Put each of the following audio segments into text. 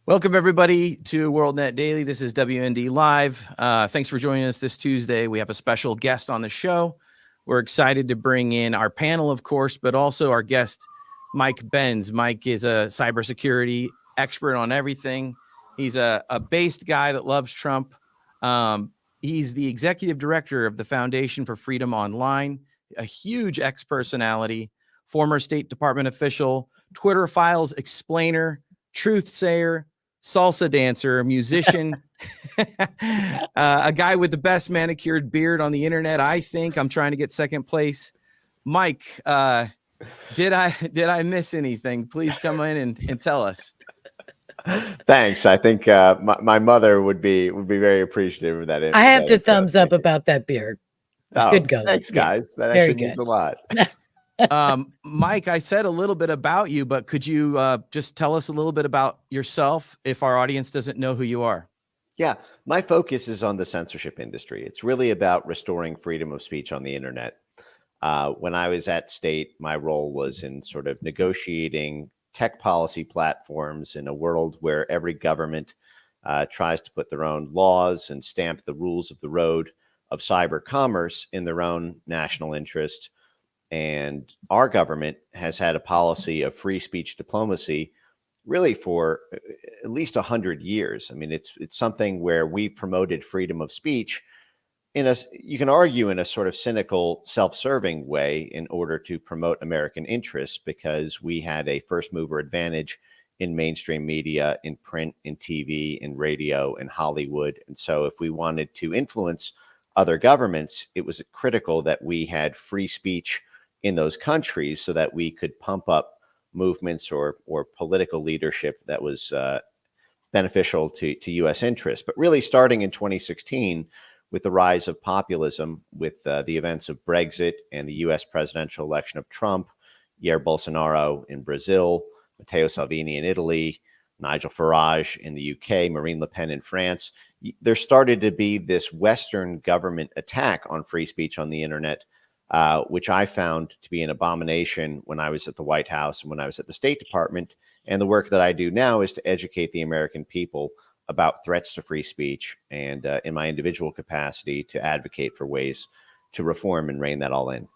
Welcome, everybody, to WorldNetDaily. This is WND Live. Thanks for joining us this Tuesday. We have a special guest on the show. We're excited to bring in our panel, of course, but also our guest, Mike Benz. Mike is a cybersecurity expert on everything. He's a based guy that loves Trump. He's the executive director of the Foundation for Freedom Online, a huge ex-personality, former State Department official, Twitter files explainer, truth sayer, salsa dancer, a musician, a guy with the best manicured beard on the internet. I think I'm trying to get second place. Mike, did I miss anything? Please come in and tell us. Thanks. I think my mother would be very appreciative of that. I have to thumbs up about that beard. Oh, good go. Thanks, guys. Yeah, that actually means a lot. Mike, I said a little bit about you, but could you just tell us a little bit about yourself if our audience doesn't know who you are? Yeah, my focus is on the censorship industry. It's really about restoring freedom of speech on the internet. When I was at State, my role was in sort of negotiating tech policy platforms in a world where every government tries to put their own laws and stamp the rules of the road of cyber commerce in their own national interest. And our government has had a policy of free speech diplomacy really for at least 100 years. I mean, it's something where we promoted freedom of speech you can argue in a sort of cynical, self-serving way in order to promote American interests, because we had a first mover advantage in mainstream media, in print, in TV, in radio, in Hollywood. And so if we wanted to influence other governments, it was critical that we had free speech in those countries so that we could pump up movements or political leadership that was beneficial to U.S. interests. But really starting in 2016, with the rise of populism, with the events of Brexit and the U.S. presidential election of Trump, Jair Bolsonaro in Brazil, Matteo Salvini in Italy, Nigel Farage in the UK, Marine Le Pen in France, there started to be this Western government attack on free speech on the internet, which I found to be an abomination when I was at the White House and when I was at the State Department. And the work that I do now is to educate the American people about threats to free speech, and in my individual capacity to advocate for ways to reform and rein that all in.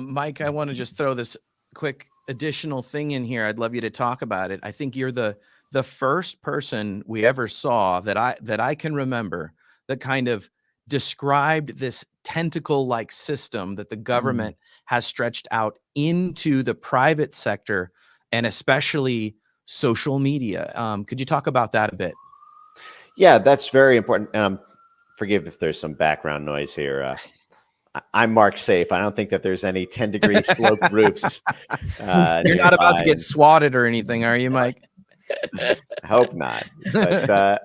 Mike, I want to just throw this quick additional thing in here. I'd love you to talk about it. I think you're the first person we ever saw that I can remember that kind of described this tentacle-like system that the government has stretched out into the private sector, and especially social media. Could you talk about that a bit? Yeah, that's very important. Forgive if there's some background noise here. I'm Mark Safe. I don't think that there's any 10-degree slope roofs. You're not about to get swatted or anything, are you, Mike? I hope not. But,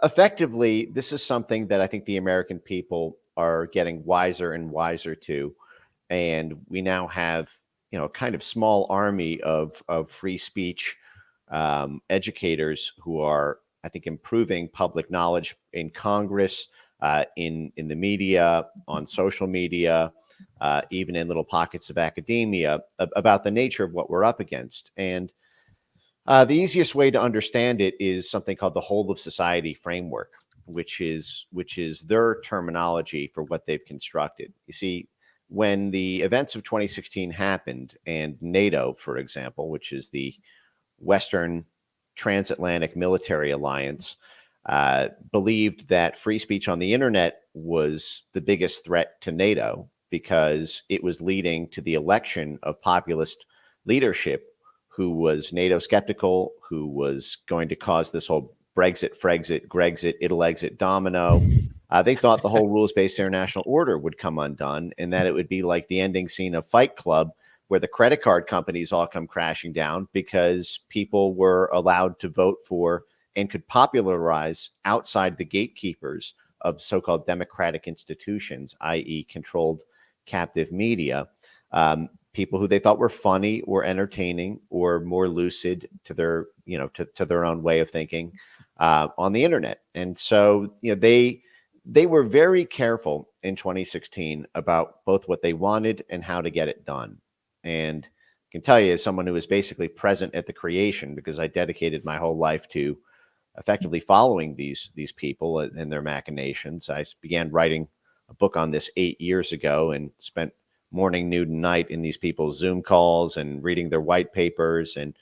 effectively, this is something that I think the American people are getting wiser and wiser to. And we now have, kind of small army of free speech educators who are, I think, improving public knowledge in Congress, in the media, on social media, even in little pockets of academia about the nature of what we're up against. And the easiest way to understand it is something called the whole of society framework, which is their terminology for what they've constructed. You see, when the events of 2016 happened, and NATO, for example, which is the Western transatlantic military alliance, believed that free speech on the internet was the biggest threat to NATO because it was leading to the election of populist leadership who was NATO skeptical, who was going to cause this whole Brexit, Frexit, Grexit, it'll exit domino. They thought the whole rules-based international order would come undone, and that it would be like the ending scene of Fight Club, where the credit card companies all come crashing down because people were allowed to vote for and could popularize outside the gatekeepers of so-called democratic institutions, i.e. controlled captive media, people who they thought were funny or entertaining or more lucid to their, to their own way of thinking on the internet. And so, they were very careful in 2016 about both what they wanted and how to get it done. And can tell you, as someone who was basically present at the creation, because I dedicated my whole life to effectively following these people and their machinations. I began writing a book on this 8 years ago and spent morning, noon, and night in these people's Zoom calls and reading their white papers. And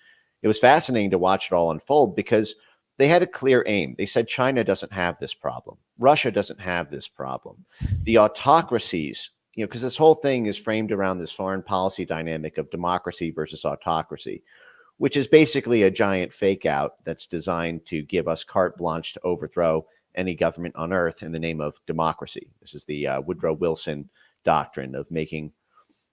it was fascinating to watch it all unfold because they had a clear aim. They said China doesn't have this problem. Russia doesn't have this problem. The autocracies, because this whole thing is framed around this foreign policy dynamic of democracy versus autocracy, which is basically a giant fake out that's designed to give us carte blanche to overthrow any government on earth in the name of democracy. This is the Woodrow Wilson doctrine of making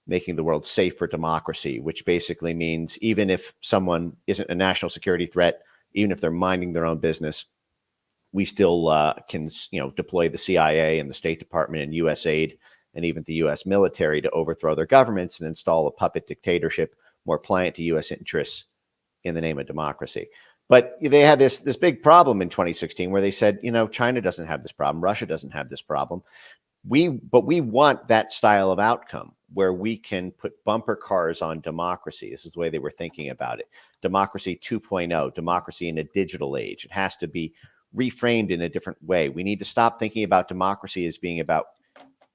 the world safe for democracy, which basically means even if someone isn't a national security threat, even if they're minding their own business, we still can deploy the CIA and the State Department and U.S. aid and even the U.S. military to overthrow their governments and install a puppet dictatorship more pliant to U.S. interests in the name of democracy. But they had this big problem in 2016 where they said, China doesn't have this problem, Russia doesn't have this problem. But we want that style of outcome where we can put bumper cars on democracy. This is the way they were thinking about it. Democracy 2.0, democracy in a digital age. It has to be reframed in a different way. We need to stop thinking about democracy as being about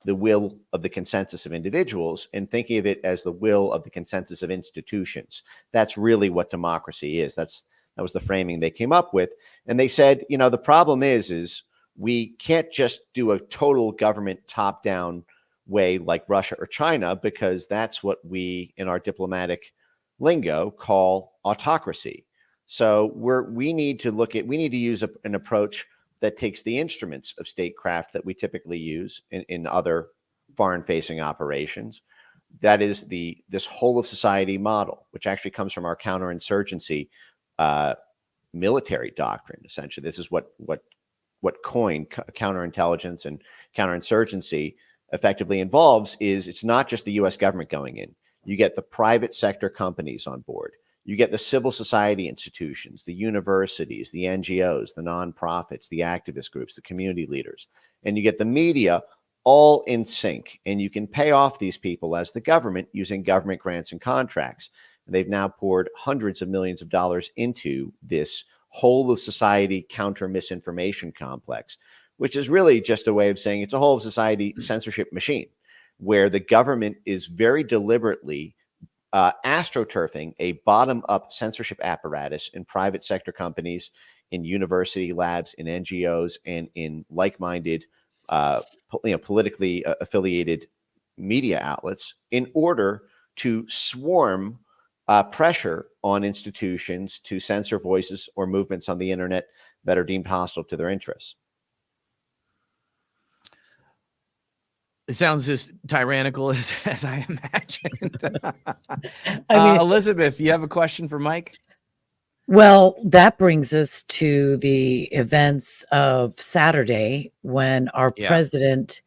the will of the consensus of individuals and thinking of it as the will of the consensus of institutions. That's really what democracy is. That was the framing they came up with. And they said, the problem is we can't just do a total government top-down way like Russia or China, because that's what we, in our diplomatic lingo, call autocracy. So we need to use an approach that takes the instruments of statecraft that we typically use in other foreign-facing operations. That is this whole of society model, which actually comes from our counterinsurgency military doctrine. Essentially, this is what coined counterintelligence and counterinsurgency effectively involves. Is it's not just the U.S. government going in. You get the private sector companies on board. You get the civil society institutions, the universities, the NGOs, the nonprofits, the activist groups, the community leaders, and you get the media all in sync. And you can pay off these people as the government using government grants and contracts. And they've now poured hundreds of millions of dollars into this whole of society counter misinformation complex, which is really just a way of saying it's a whole of society censorship machine, where the government is very deliberately astroturfing a bottom-up censorship apparatus in private sector companies, in university labs, in NGOs, and in like-minded, politically affiliated media outlets in order to swarm pressure on institutions to censor voices or movements on the internet that are deemed hostile to their interests. It sounds as tyrannical as I imagined. I mean, Elizabeth, you have a question for Mike? well, that brings us to the events of Saturday when our president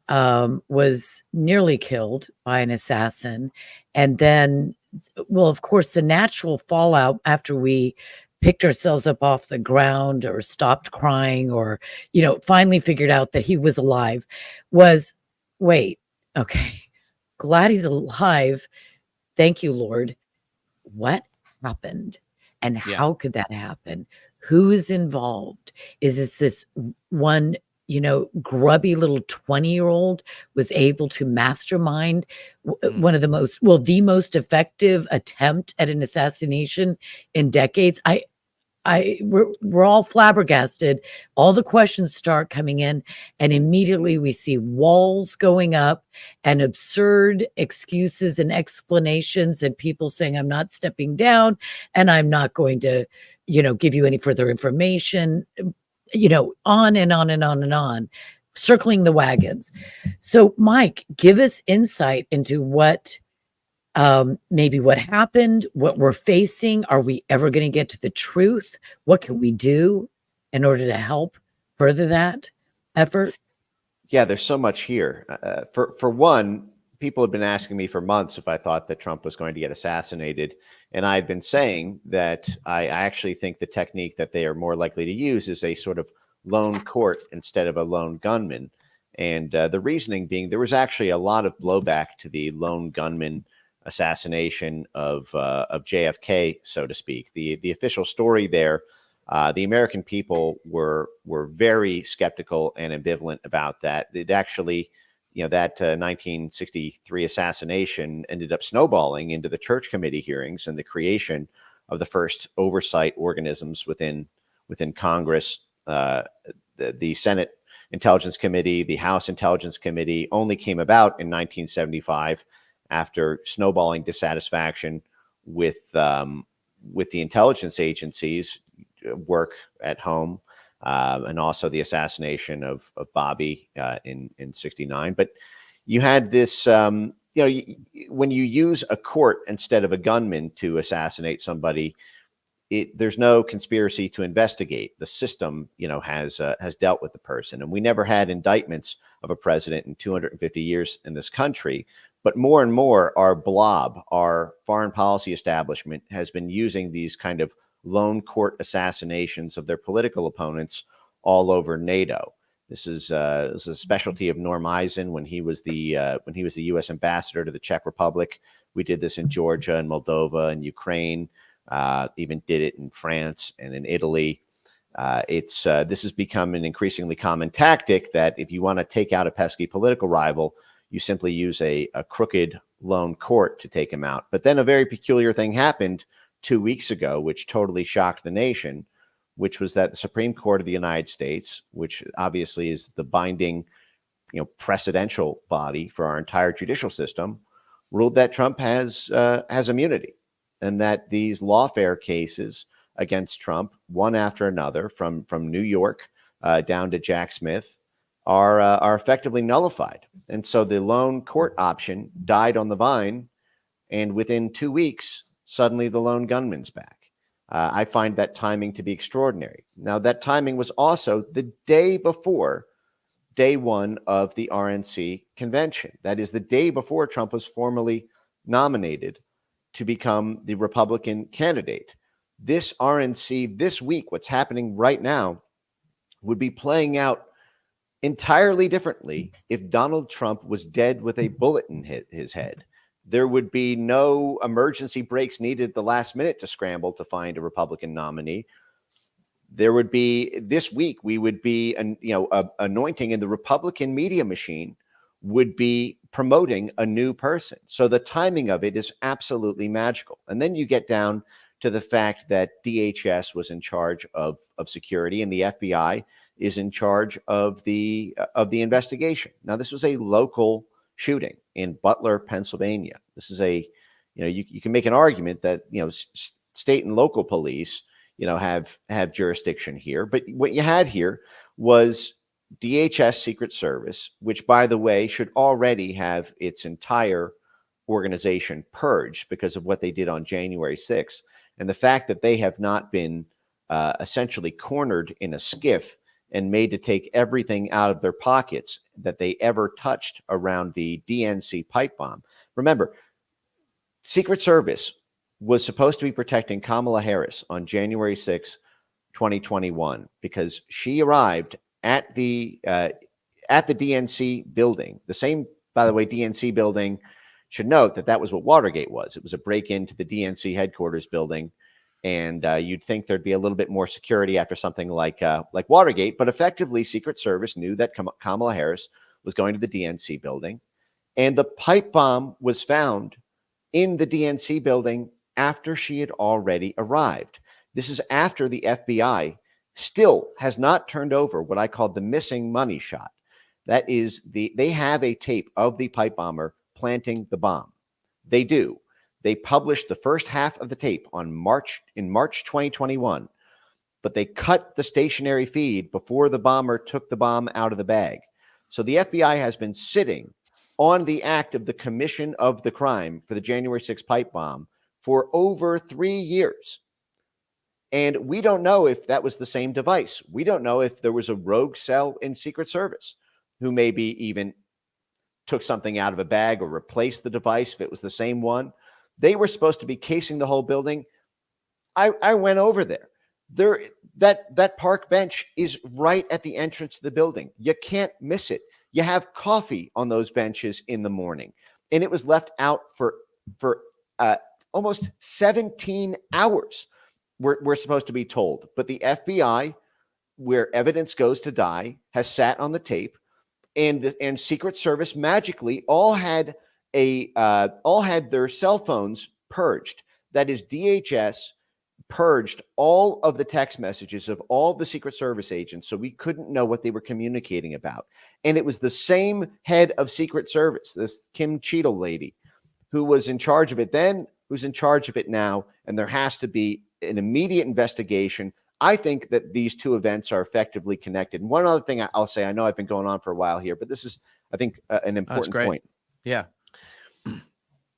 was nearly killed by an assassin. And then, well, of course, the natural fallout after we picked ourselves up off the ground or stopped crying or, finally figured out that he was alive was, wait, okay, glad he's alive. Thank you, Lord. What happened? And how could that happen? Who is involved? Is this one, grubby little 20-year-old was able to mastermind one of the most effective attempt at an assassination in decades? We're all flabbergasted. All the questions start coming in, and immediately we see walls going up and absurd excuses and explanations and people saying, I'm not stepping down and I'm not going to, give you any further information, on and on and on and on, circling the wagons. So, Mike, give us insight into what maybe what happened, what we're facing. Are we ever going to get to the truth? What can we do in order to help further that effort? Yeah, there's so much here. For one, people have been asking me for months if I thought that Trump was going to get assassinated. And I had been saying that I actually think the technique that they are more likely to use is a sort of lone court instead of a lone gunman. And the reasoning being there was actually a lot of blowback to the lone gunman assassination of JFK, so to speak. The official story there, the American people were very skeptical and ambivalent about that. It actually, that 1963 assassination ended up snowballing into the Church Committee hearings and the creation of the first oversight organisms within Congress. The Senate Intelligence Committee, the House Intelligence Committee only came about in 1975 after snowballing dissatisfaction with the intelligence agencies' work at home, and also the assassination of Bobby in '69. But you had this, when you use a court instead of a gunman to assassinate somebody, there's no conspiracy to investigate. The system, has dealt with the person, and we never had indictments of a president in 250 years in this country. But more and more, our blob, our foreign policy establishment, has been using these kind of lone court assassinations of their political opponents all over NATO. This is a specialty of Norm Eisen when he was the U.S. ambassador to the Czech Republic. We did this in Georgia and Moldova and Ukraine. Even did it in France and in Italy. This has become an increasingly common tactic that if you want to take out a pesky political rival, you simply use a crooked lone court to take him out. But then a very peculiar thing happened 2 weeks ago, which totally shocked the nation, which was that the Supreme Court of the United States, which obviously is the binding, precedential body for our entire judicial system, ruled that Trump has immunity, and that these lawfare cases against Trump, one after another, from New York down to Jack Smith, are effectively nullified. And so the lone court option died on the vine, and within 2 weeks, suddenly the lone gunman's back. I find that timing to be extraordinary. Now, that timing was also the day before day one of the RNC convention. That is the day before Trump was formally nominated to become the Republican candidate. This RNC this week, what's happening right now, would be playing out entirely differently if Donald Trump was dead with a bullet in his head. There would be no emergency brakes needed at the last minute to scramble to find a Republican nominee. There would be, this week, we would be anointing, and the Republican media machine would be promoting a new person. So the timing of it is absolutely magical. And then you get down to the fact that DHS was in charge of security, and the FBI is in charge of the investigation. Now, this was a local shooting in Butler, Pennsylvania. This is you can make an argument that state and local police have jurisdiction here, but what you had here was DHS Secret Service, which, by the way, should already have its entire organization purged because of what they did on January 6th. And the fact that they have not been essentially cornered in a skiff and made to take everything out of their pockets that they ever touched around the DNC pipe bomb. Remember, Secret Service was supposed to be protecting Kamala Harris on January 6, 2021, because she arrived at the DNC building. The same, by the way, DNC building, should note that was what Watergate was. It was a break into the DNC headquarters building. And you'd think there'd be a little bit more security after something like Watergate, but effectively, Secret Service knew that Kamala Harris was going to the DNC building, and the pipe bomb was found in the DNC building after she had already arrived. This is after the FBI still has not turned over what I call the missing money shot. That is, they have a tape of the pipe bomber planting the bomb. They do. They published the first half of the tape in March 2021, but they cut the stationary feed before the bomber took the bomb out of the bag. So the FBI has been sitting on the act of the commission of the crime for the January 6th pipe bomb for over 3 years. And we don't know if that was the same device. We don't know if there was a rogue cell in Secret Service who maybe even took something out of a bag or replaced the device if it was the same one. They were supposed to be casing the whole building. I went over there. That park bench is right at the entrance to the building. You can't miss it. You have coffee on those benches in the morning, and it was left out for for almost 17 hours, we're supposed to be told. But the FBI, where evidence goes to die, has sat on the tape, and Secret Service magically all had their cell phones purged. That is, DHS purged all of the text messages of all the Secret Service agents, so we couldn't know what they were communicating about. And it was the same head of Secret Service, this Kim Cheadle lady, who was in charge of it then, who's in charge of it now, and there has to be an immediate investigation. I think that these two events are effectively connected. And one other thing I'll say, I know I've been going on for a while here, but this is, I think, an important point. Yeah.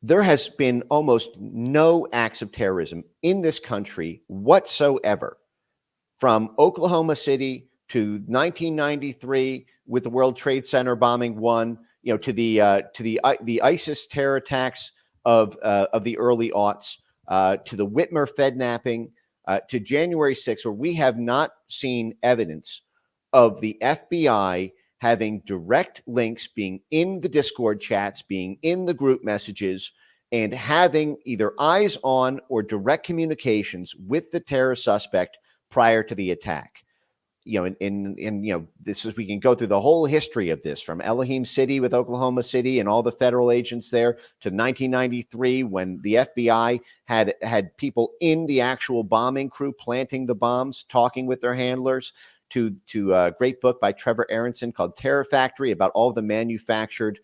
There has been almost no acts of terrorism in this country whatsoever, from Oklahoma City to 1993 with the World Trade Center bombing one, to the ISIS terror attacks of the early aughts, to the Whitmer Fednapping, to January 6th, where we have not seen evidence of the FBI having direct links, being in the Discord chats, being in the group messages, and having either eyes on or direct communications with the terror suspect prior to the attack. This is, we can go through the whole history of this, from Elohim City with Oklahoma City and all the federal agents there, to 1993 when the FBI had people in the actual bombing crew planting the bombs, talking with their handlers, to a great book by Trevor Aronson called Terror Factory about all the manufactured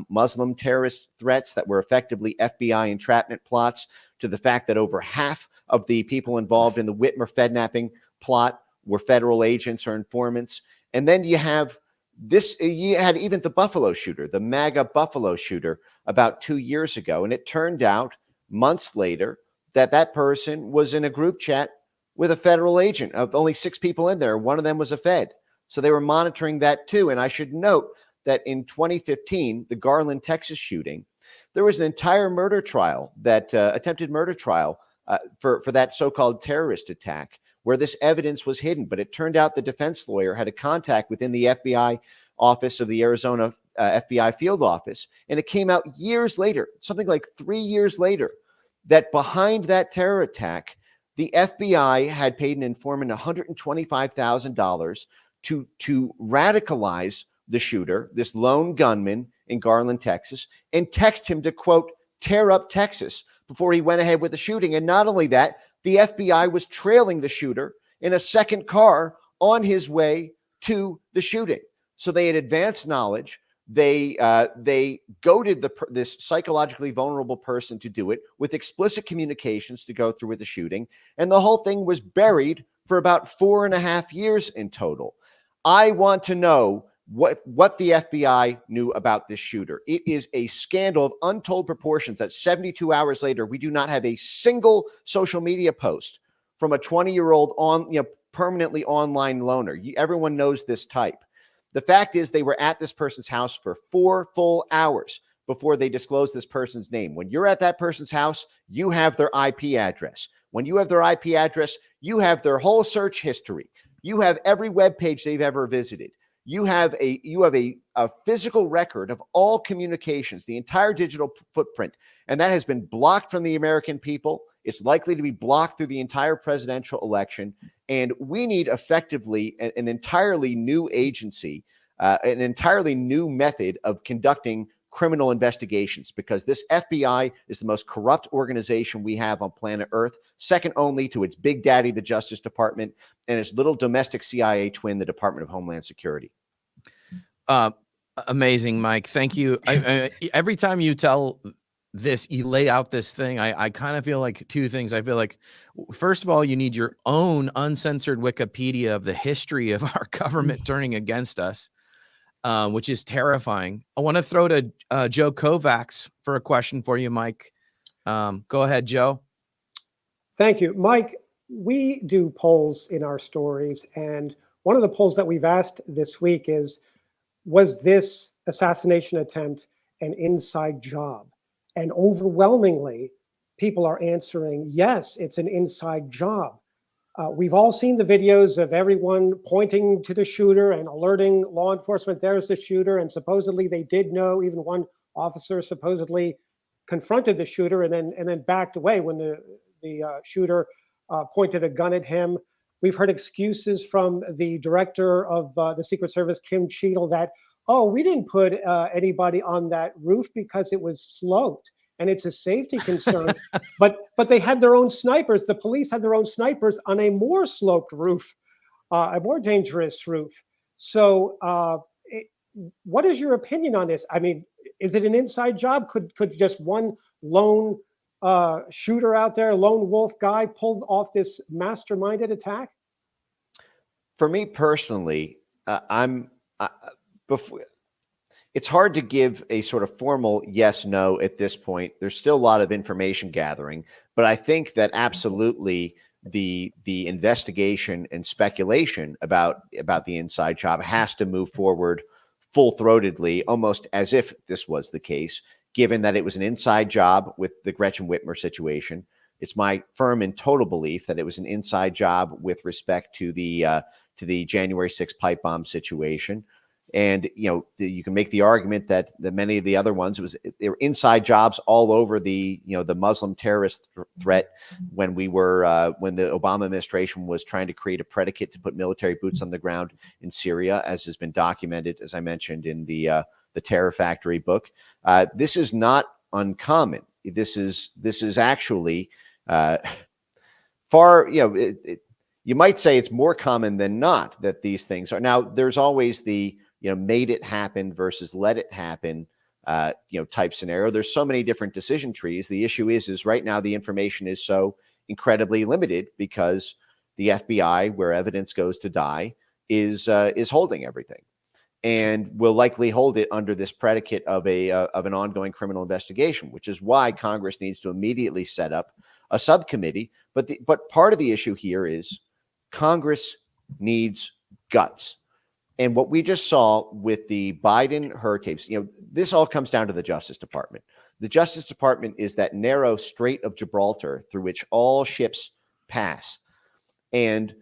Muslim terrorist threats that were effectively FBI entrapment plots, to the fact that over half of the people involved in the Whitmer Fednapping plot were federal agents or informants. And then you have this, you had even the Buffalo shooter, the MAGA Buffalo shooter, about 2 years ago. And it turned out months later that person was in a group chat with a federal agent, of only 6 people in there. One of them was a Fed. So they were monitoring that too. And I should note that in 2015, the Garland, Texas shooting, there was an entire murder trial, that attempted murder trial for that so-called terrorist attack, where this evidence was hidden. But it turned out the defense lawyer had a contact within the FBI office of the Arizona FBI field office. And it came out years later, something like 3 years later, that behind that terror attack, the FBI had paid an informant $125,000 to radicalize the shooter, this lone gunman in Garland, Texas, and text him to, quote, tear up Texas, before he went ahead with the shooting. And not only that, the FBI was trailing the shooter in a second car on his way to the shooting. So they had advanced knowledge. They goaded this psychologically vulnerable person to do it with explicit communications to go through with the shooting. And the whole thing was buried for about 4.5 years in total. I want to know what the FBI knew about this shooter. It is a scandal of untold proportions that 72 hours later, we do not have a single social media post from a 20-year-old permanently online loner. Everyone knows this type. The fact is, they were at this person's house for 4 full hours before they disclosed this person's name. When you're at that person's house, you have their IP address. When you have their IP address, you have their whole search history. You have every web page they've ever visited. You have a physical record of all communications, the entire digital footprint, and that has been blocked from the American people. It's likely to be blocked through the entire presidential election. And we need effectively an entirely new agency, an entirely new method of conducting criminal investigations, because this FBI is the most corrupt organization we have on planet Earth, second only to its big daddy, the Justice Department, and its little domestic CIA twin, the Department of Homeland Security. Amazing, Mike. Thank you. Every time you tell this, you lay out this thing, I kind of feel like 2 things. I feel like, first of all, you need your own uncensored Wikipedia of the history of our government turning against us, which is terrifying. I want to throw to Joe Kovacs for a question for you, Mike. Go ahead, Joe. Thank you, Mike. We do polls in our stories, and one of the polls that we've asked this week is, was this assassination attempt an inside job? And overwhelmingly, people are answering, yes, it's an inside job. We've all seen the videos of everyone pointing to the shooter and alerting law enforcement, there's the shooter, and supposedly they did know. Even one officer supposedly confronted the shooter and then backed away when the shooter pointed a gun at him. We've heard excuses from the director of the Secret Service, Kim Cheadle, that, oh, we didn't put anybody on that roof because it was sloped and it's a safety concern. but they had their own snipers. The police had their own snipers on a more sloped roof, a more dangerous roof. So what is your opinion on this? I mean, is it an inside job? Could just one lone shooter out there, lone wolf guy, pulled off this masterminded attack? For me personally, it's hard to give a sort of formal yes, no at this point. There's still a lot of information gathering, but I think that absolutely the investigation and speculation about the inside job has to move forward full-throatedly, almost as if this was the case, given that it was an inside job with the Gretchen Whitmer situation. It's my firm and total belief that it was an inside job with respect to the January 6th pipe bomb situation. And, you can make the argument that many of the other ones, they were inside jobs all over the Muslim terrorist threat when the Obama administration was trying to create a predicate to put military boots on the ground in Syria, as has been documented, as I mentioned in the Terror Factory book. This is not uncommon. This is actually far, you might say it's more common than not that these things are. Now, there's always the made it happen versus let it happen, type scenario. There's so many different decision trees. The issue is right now the information is so incredibly limited because the FBI, where evidence goes to die, is holding everything, and will likely hold it under this predicate of an ongoing criminal investigation, which is why Congress needs to immediately set up a subcommittee. But part of the issue here is Congress needs guts. And what we just saw with the Biden tapes, this all comes down to the Justice Department. The Justice Department is that narrow Strait of Gibraltar through which all ships pass. And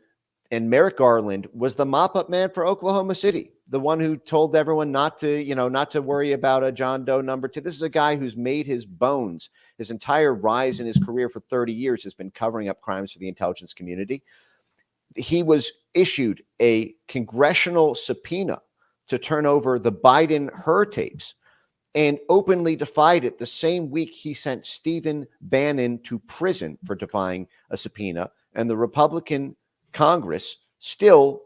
Merrick Garland was the mop-up man for Oklahoma City, the one who told everyone not to worry about a John Doe number 2. This is a guy who's made his bones. His entire rise in his career for 30 years has been covering up crimes for the intelligence community. He was issued a congressional subpoena to turn over the Biden tapes and openly defied it the same week he sent Stephen Bannon to prison for defying a subpoena. And the Republican Congress the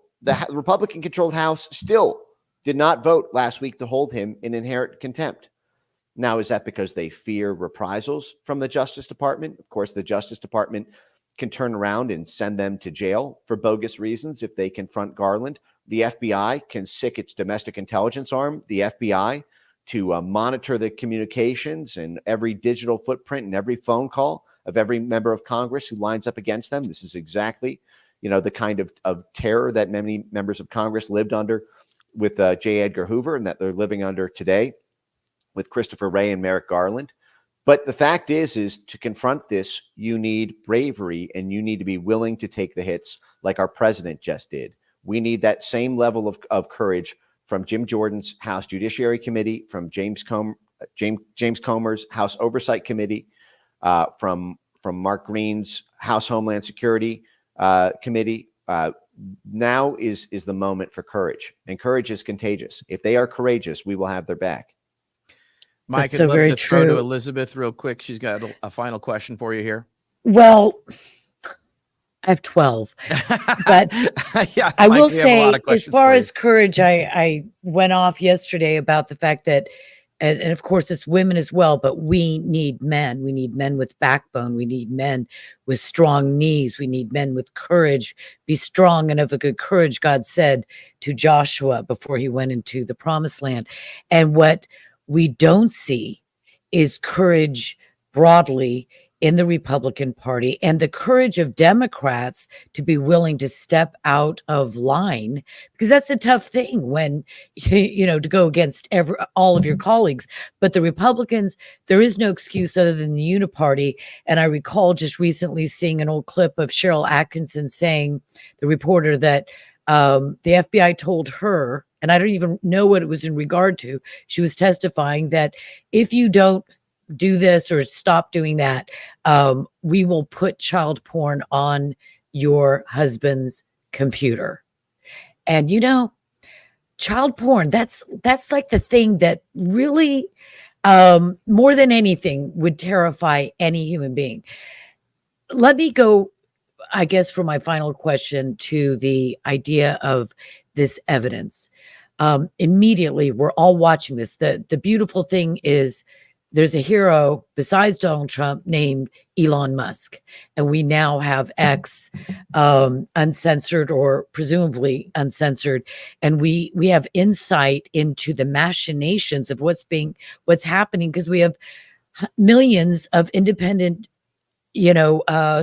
Republican-controlled House still did not vote last week to hold him in inherent contempt. Now, is that because they fear reprisals from the Justice Department? Of course, the Justice Department can turn around and send them to jail for bogus reasons if they confront Garland. The FBI can sic its domestic intelligence arm, the FBI, to monitor the communications and every digital footprint and every phone call of every member of Congress who lines up against them. This is exactly, the kind of terror that many members of Congress lived under with J. Edgar Hoover, and that they're living under today with Christopher Wray and Merrick Garland. But the fact is to confront this, you need bravery and you need to be willing to take the hits like our president just did. We need that same level of courage from Jim Jordan's House Judiciary Committee, from James Comer's House Oversight Committee, from Mark Green's House Homeland Security Committee. Now is the moment for courage, and courage is contagious. If they are courageous, we will have their back. Mike, I'd love to throw to Elizabeth real quick. She's got a final question for you here. Well, I have 12, but yeah, I will say, as far as courage, I went off yesterday about the fact that, and of course it's women as well, but we need men. We need men with backbone. We need men with strong knees. We need men with courage. Be strong and of a good courage, God said to Joshua before he went into the promised land. And what we don't see is courage broadly in the Republican Party, and the courage of Democrats to be willing to step out of line, because that's a tough thing when, to go against all of your colleagues. But the Republicans, there is no excuse other than the uniparty. And I recall just recently seeing an old clip of Cheryl Atkinson saying, the reporter, that the FBI told her, and I don't even know what it was in regard to, she was testifying that if you don't do this or stop doing that, we will put child porn on your husband's computer. And child porn, that's like the thing that really, more than anything, would terrify any human being. Let me go, I guess, for my final question, to the idea of this evidence. Immediately, we're all watching this. The beautiful thing is there's a hero besides Donald Trump named Elon Musk, and we now have X, uncensored or presumably uncensored, and we have insight into the machinations of what's happening, because we have millions of independent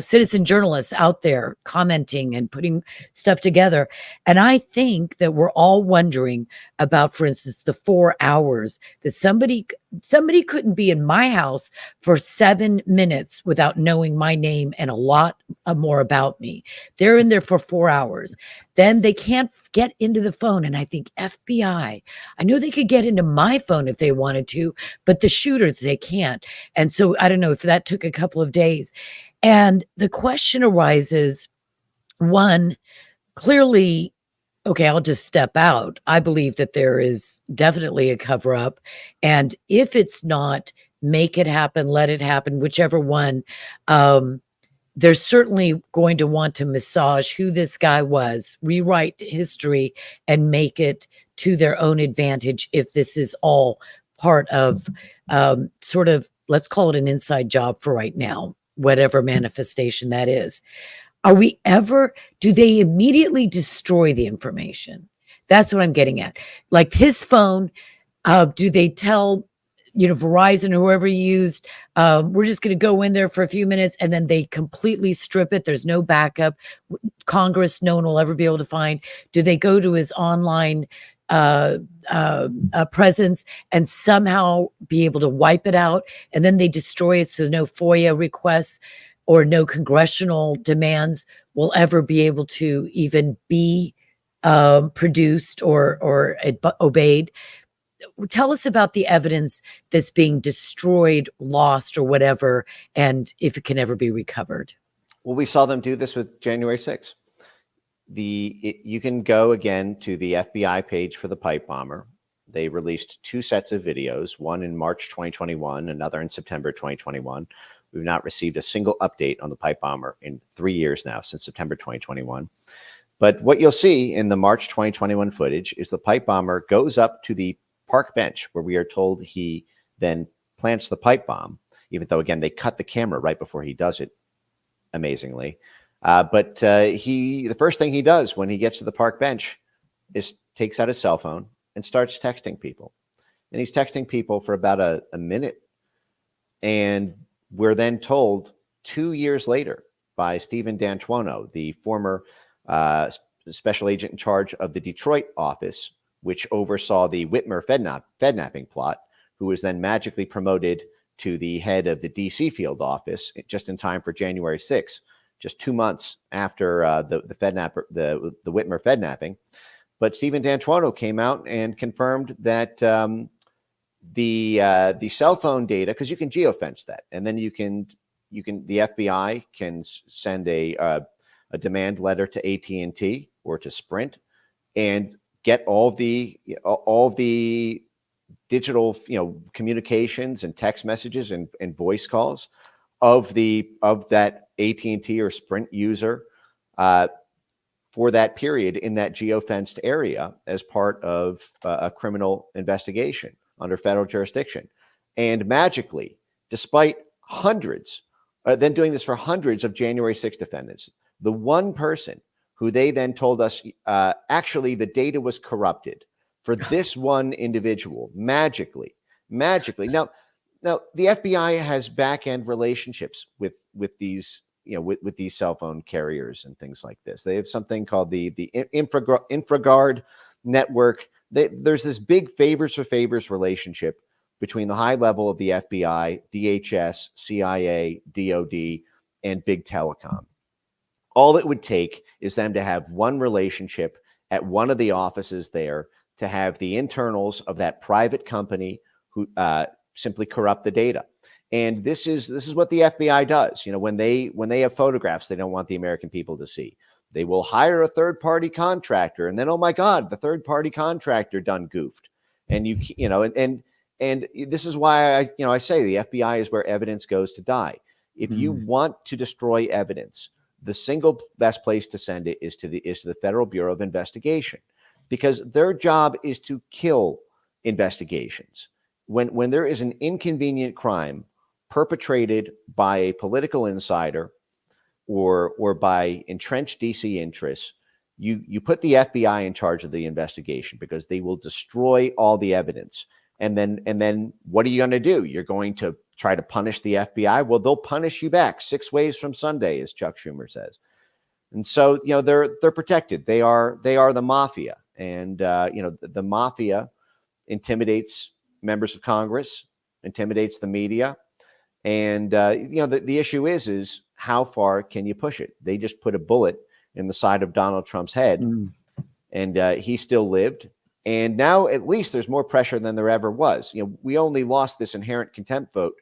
citizen journalists out there commenting and putting stuff together. And I think that we're all wondering about, for instance, the 4 hours that somebody couldn't be in my house for 7 minutes without knowing my name and a lot more about me. They're in there for 4 hours. Then they can't get into the phone. And I think FBI, I know they could get into my phone if they wanted to, but the shooters, they can't. And so I don't know if that took a couple of days. And the question arises, one, clearly, okay, I'll just step out. I believe that there is definitely a cover up. And if it's not, make it happen, let it happen, whichever one. They're certainly going to want to massage who this guy was, rewrite history, and make it to their own advantage if this is all part of sort of, let's call it an inside job for right now, whatever manifestation that is. Do they immediately destroy the information? That's what I'm getting at. Like his phone, do they tell Verizon, whoever you used, we're just going to go in there for a few minutes, and then they completely strip it? There's no backup. Congress, no one will ever be able to find. Do they go to his online presence and somehow be able to wipe it out, and then they destroy it so no FOIA requests or no congressional demands will ever be able to even be produced or obeyed? Tell us about the evidence that's being destroyed, lost, or whatever, and if it can ever be recovered. Well, we saw them do this with January 6th. You can go again to the FBI page for the pipe bomber. They released 2 sets of videos, one in March 2021, another in September 2021. We've not received a single update on the pipe bomber in 3 years now, since September 2021. But what you'll see in the March 2021 footage is the pipe bomber goes up to the park bench where we are told he then plants the pipe bomb, even though, again, they cut the camera right before he does it, amazingly. But the first thing he does when he gets to the park bench is takes out his cell phone and starts texting people. And he's texting people for about a minute. And we're then told 2 years later by Stephen D'Antuono, the former special agent in charge of the Detroit office, which oversaw the Whitmer fednapping plot, who was then magically promoted to the head of the DC field office just in time for January 6th, just 2 months after the Whitmer fednapping. But Stephen D'Antuono came out and confirmed that the cell phone data, because you can geofence that, and then the FBI can send a demand letter to AT&T or to Sprint and get all the digital communications and text messages and voice calls of that AT&T or Sprint user for that period in that geofenced area as part of a criminal investigation under federal jurisdiction. And magically, despite hundreds, then doing this for hundreds of January 6th defendants, the one person who they then told us actually the data was corrupted for this one individual, magically. Now the FBI has back-end relationships with these with these cell phone carriers and things like this. They have something called the InfraGard network. There's this big favors for favors relationship between the high level of the FBI, DHS, CIA, DOD, and big telecom. All it would take is them to have one relationship at one of the offices there, to have the internals of that private company who simply corrupt the data. And this is what the FBI does. When they have photographs they don't want the American people to see, they will hire a third-party contractor, and then, oh my God, the third-party contractor done goofed. And and this is why I say the FBI is where evidence goes to die. If you want to destroy evidence, the single best place to send it is to the Federal Bureau of Investigation, because their job is to kill investigations. When there is an inconvenient crime perpetrated by a political insider or by entrenched DC interests, you put the FBI in charge of the investigation, because they will destroy all the evidence. And then what are you going to do? You're going to try to punish the FBI? Well, they'll punish you back 6 ways from Sunday, as Chuck Schumer says. And so, they're protected. They are the mafia. And, the mafia intimidates members of Congress, intimidates the media. And, the issue is how far can you push it? They just put a bullet in the side of Donald Trump's head, and he still lived. And now at least there's more pressure than there ever was. We only lost this inherent contempt vote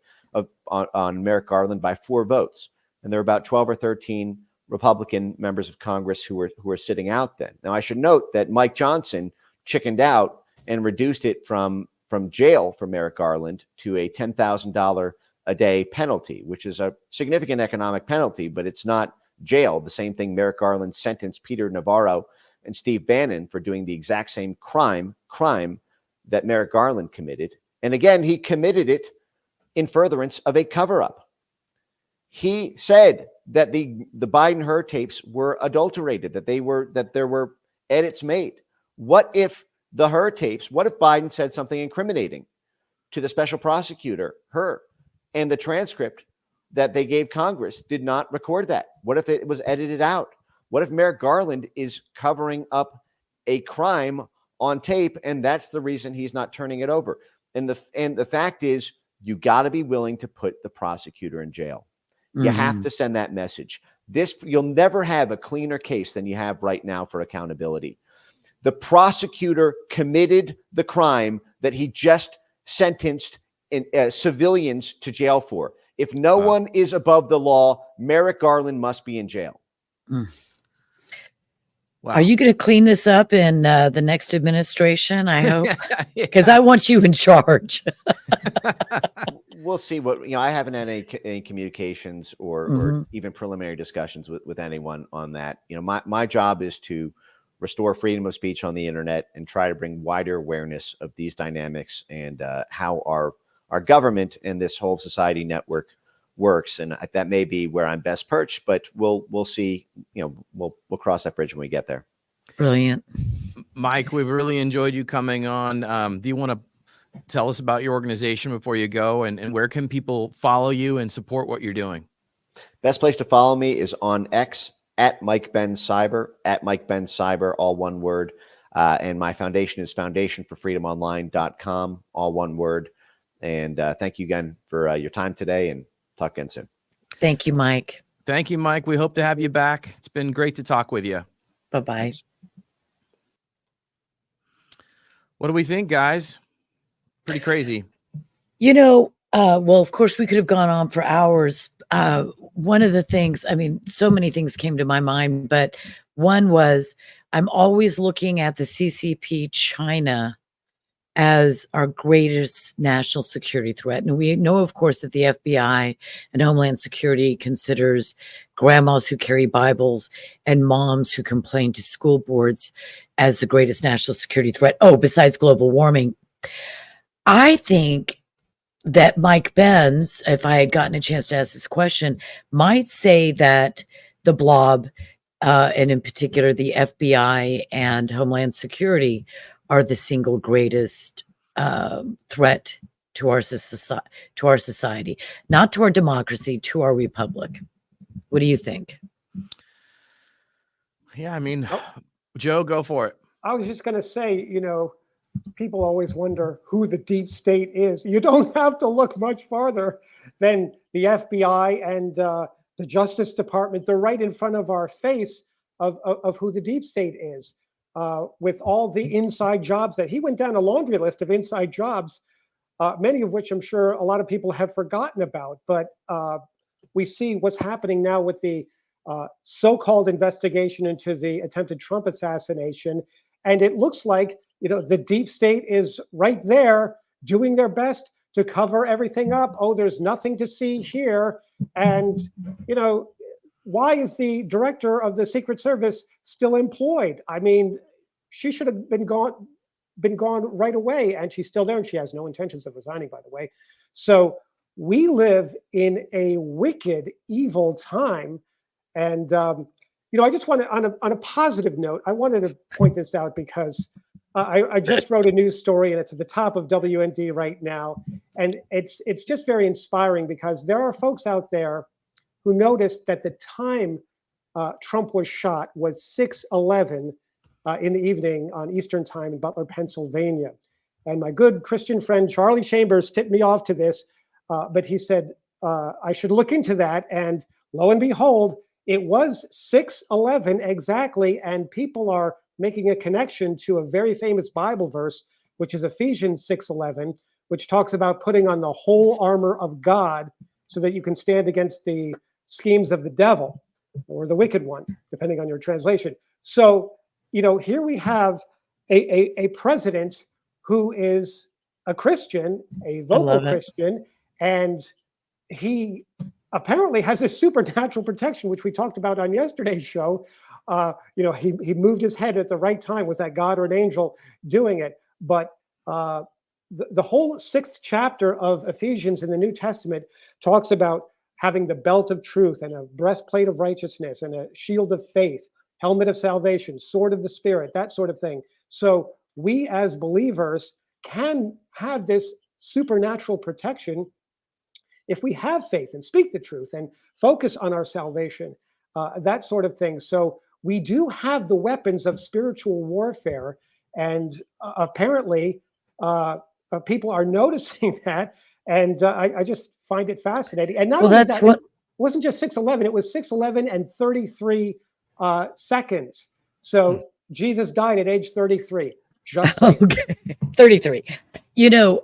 on Merrick Garland by 4 votes. And there were about 12 or 13 Republican members of Congress who were sitting out then. Now, I should note that Mike Johnson chickened out and reduced it from jail for Merrick Garland to a $10,000 a day penalty, which is a significant economic penalty, but it's not jail. The same thing Merrick Garland sentenced Peter Navarro and Steve Bannon for doing the exact same crime that Merrick Garland committed. And again, he committed it in furtherance of a cover-up. He said that the Biden Hur tapes were adulterated, that there were edits made. What if the Hur tapes, what if Biden said something incriminating to the special prosecutor, Hur, and the transcript that they gave Congress did not record that? What if it was edited out? What if Merrick Garland is covering up a crime on tape, and that's the reason he's not turning it over? And the fact is, you got to be willing to put the prosecutor in jail. You have to send that message. You'll never have a cleaner case than you have right now for accountability. The prosecutor committed the crime that he just sentenced civilians to jail for. If no one is above the law, Merrick Garland must be in jail. Wow. Are you going to clean this up in the next administration? I hope, because I want you in charge. We'll see I haven't had any communications or even preliminary discussions with anyone on that. My job is to restore freedom of speech on the internet and try to bring wider awareness of these dynamics and how our government and this whole society network works. And that may be where I'm best perched, but we'll see. We'll cross that bridge when we get there. Brilliant. Mike, we've really enjoyed you coming on. Do you want to tell us about your organization before you go, and where can people follow you and support what you're doing? Best place to follow me is on X at Mike Benz Cyber, all one word. And my foundation is foundationforfreedomonline.com, all one word. And thank you again for your time today, and talk again soon. Thank you, Mike. Thank you, Mike. We hope to have you back. It's been great to talk with you. Bye-bye. Thanks. What do we think, guys? Pretty crazy. Well, of course, we could have gone on for hours. One of the things, so many things came to my mind, but one was I'm always looking at the CCP China as our greatest national security threat. And we know, of course, that the FBI and Homeland Security considers grandmas who carry Bibles and moms who complain to school boards as the greatest national security threat. Oh, besides global warming. I think that Mike Benz, if I had gotten a chance to ask this question, might say that the blob, and in particular the FBI and Homeland Security, are the single greatest threat to our society, not to our democracy, to our republic. What do you think? Yeah, Joe, go for it. I was just going to say, people always wonder who the deep state is. You don't have to look much farther than the FBI and the Justice Department. They're right in front of our face of who the deep state is, with all the inside jobs that he went down a laundry list of inside jobs many of which I'm sure a lot of people have forgotten about. But we see what's happening now with the so-called investigation into the attempted Trump assassination. And it looks like, the deep state is right there doing their best to cover everything up. Oh, there's nothing to see here. And, why is the director of the Secret Service still employed? I mean, she should have been gone right away, and she's still there, and she has no intentions of resigning, by the way. So we live in a wicked, evil time. And, I just want to, on a positive note, I wanted to point this out because I just wrote a news story, and it's at the top of WND right now. And it's just very inspiring because there are folks out there who noticed that the time Trump was shot was 6:11 in the evening on Eastern Time in Butler, Pennsylvania. And my good Christian friend Charlie Chambers tipped me off to this, but he said I should look into that. And lo and behold, it was 6:11 exactly, and people are making a connection to a very famous Bible verse, which is Ephesians 6:11, which talks about putting on the whole armor of God so that you can stand against the schemes of the devil or the wicked one, depending on your translation. So, here we have a president who is a Christian, a vocal Christian, and he apparently has a supernatural protection, which we talked about on yesterday's show. He moved his head at the right time. Was that God or an angel doing it? But the whole 6th chapter of Ephesians in the New Testament talks about having the belt of truth and a breastplate of righteousness and a shield of faith, helmet of salvation, sword of the Spirit, that sort of thing. So we as believers can have this supernatural protection if we have faith and speak the truth and focus on our salvation, that sort of thing. So we do have the weapons of spiritual warfare, and apparently people are noticing that, and I just find it fascinating. And not only that, it wasn't just 6:11; it was 6:11 and 33 seconds. So Jesus died at age 33. Just saying. Okay. 33.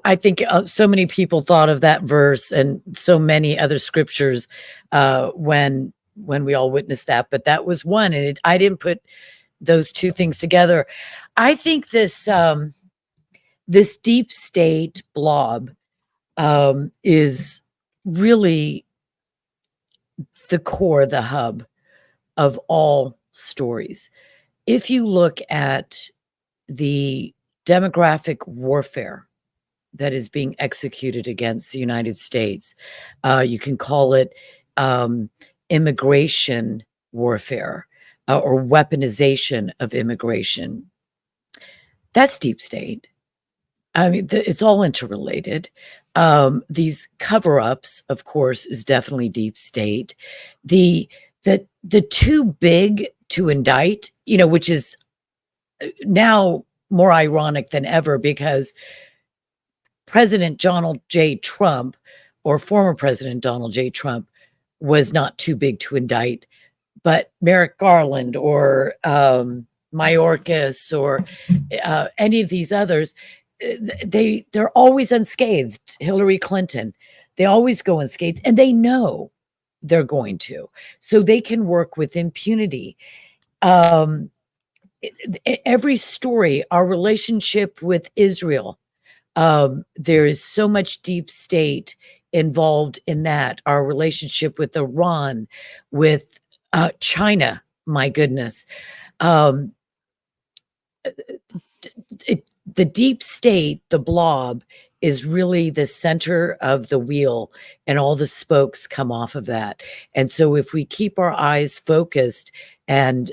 I think so many people thought of that verse and so many other scriptures when we all witnessed that, but that was one, and I didn't put those two things together. I think this deep state blob is really the core, the hub of all stories. If you look at the demographic warfare that is being executed against the United States, you can call it immigration warfare or weaponization of immigration. That's deep state. I mean, it's all interrelated. These cover-ups, of course, is definitely deep state. The too big to indict, which is now more ironic than ever, because President Donald J. Trump, or former President Donald J. Trump, was not too big to indict, but Merrick Garland or Mayorkas or any of these others, they're always unscathed. Hillary Clinton, they always go unscathed, and they know they're going to, so they can work with impunity. Every story, our relationship with Israel, there is so much deep state involved in that. Our relationship with Iran, with China, my goodness. The deep state, the blob, is really the center of the wheel, and all the spokes come off of that. And so if we keep our eyes focused and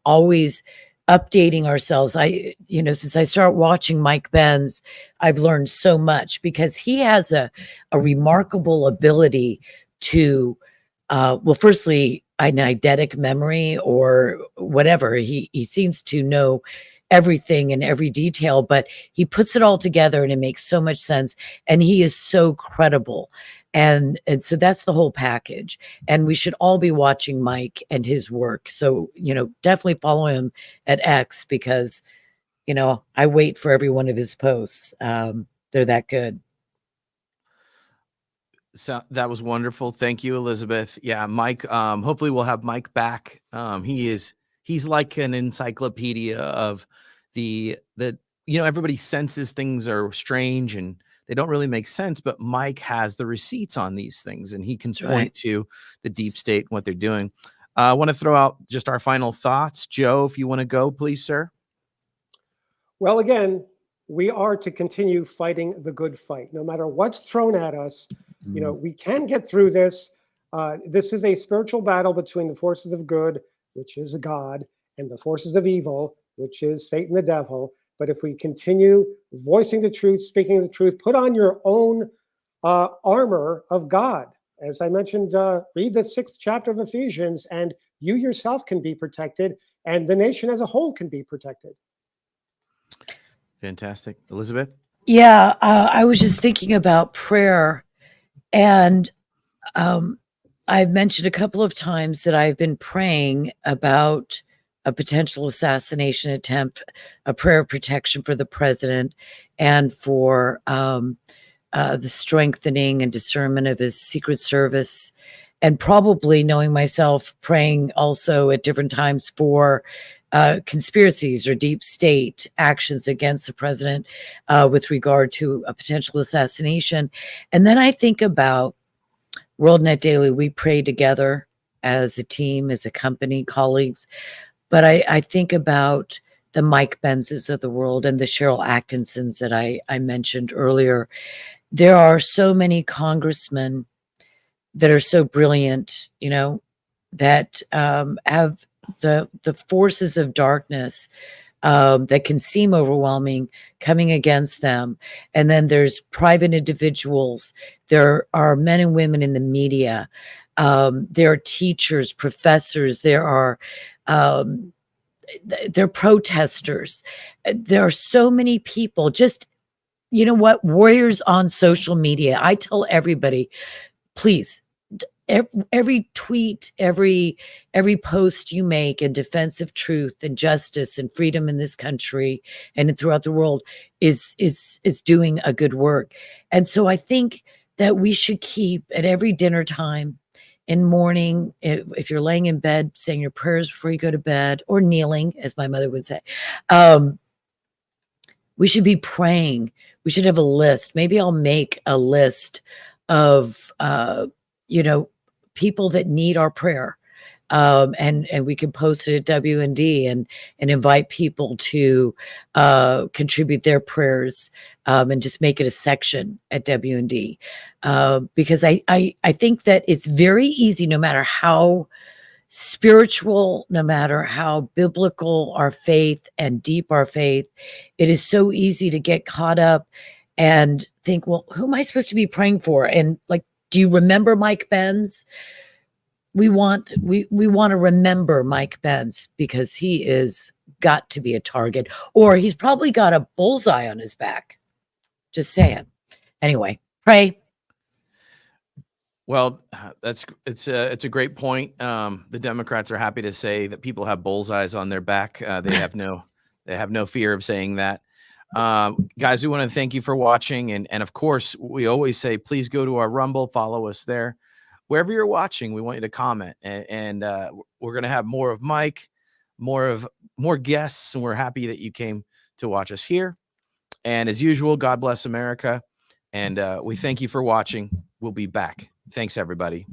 always updating ourselves, since I start watching Mike Benz, I've learned so much, because he has a remarkable ability to, firstly, an eidetic memory or whatever. He seems to know everything in every detail, but he puts it all together and it makes so much sense. And he is so credible. And so that's the whole package. And we should all be watching Mike and his work. So, definitely follow him at X, because, I wait for every one of his posts. They're that good. So that was wonderful. Thank you, Elizabeth. Yeah, Mike. Hopefully we'll have Mike back. He's like an encyclopedia of everybody senses things are strange and they don't really make sense, but Mike has the receipts on these things and he can point to the deep state and what they're doing. I want to throw out just our final thoughts. Joe, if you want to go, please, sir. Well, again, we are to continue fighting the good fight, no matter what's thrown at us. You know, we can get through this. This is a spiritual battle between the forces of good, which is God, and the forces of evil, which is Satan, the devil. But if we continue voicing the truth, speaking the truth, put on your own armor of God. As I mentioned, read the 6th chapter of Ephesians, and you yourself can be protected, and the nation as a whole can be protected. Fantastic. Elizabeth? Yeah, I was just thinking about prayer, and I've mentioned a couple of times that I've been praying about a potential assassination attempt, a prayer of protection for the president, and for the strengthening and discernment of his Secret Service, and probably, knowing myself, praying also at different times for conspiracies or deep state actions against the president with regard to a potential assassination. And then I think about WorldNetDaily. We pray together as a team, as a company, colleagues. But I think about the Mike Benzes of the world and the Cheryl Atkinsons that I mentioned earlier. There are so many congressmen that are so brilliant, you know, that have the forces of darkness that can seem overwhelming coming against them. And then there's private individuals. There are men and women in the media. There are teachers, professors. There are protesters. There are so many people. Just, you know what, warriors on social media. I tell everybody, please, every tweet, every post you make in defense of truth and justice and freedom in this country and throughout the world is doing a good work. And so I think that we should keep at every dinner time, in morning, if you're laying in bed, saying your prayers before you go to bed, or kneeling, as my mother would say, we should be praying. We should have a list. Maybe I'll make a list of, people that need our prayer. And we can post it at WND and invite people to contribute their prayers and just make it a section at WND. Because I think that it's very easy, no matter how spiritual, no matter how biblical our faith and deep our faith, it is so easy to get caught up and think, well, who am I supposed to be praying for? And like, do you remember Mike Benz? We want to remember Mike Benz because he is got to be a target, or he's probably got a bullseye on his back. Just saying. Anyway, pray. Well, it's a great point. The Democrats are happy to say that people have bullseyes on their back. They have no fear of saying that. Guys, we want to thank you for watching, and of course, we always say please go to our Rumble, follow us there. Wherever you're watching, we want you to comment, and we're going to have more of Mike, more guests, and we're happy that you came to watch us here. And as usual, God bless America, and we thank you for watching. We'll be back. Thanks, everybody.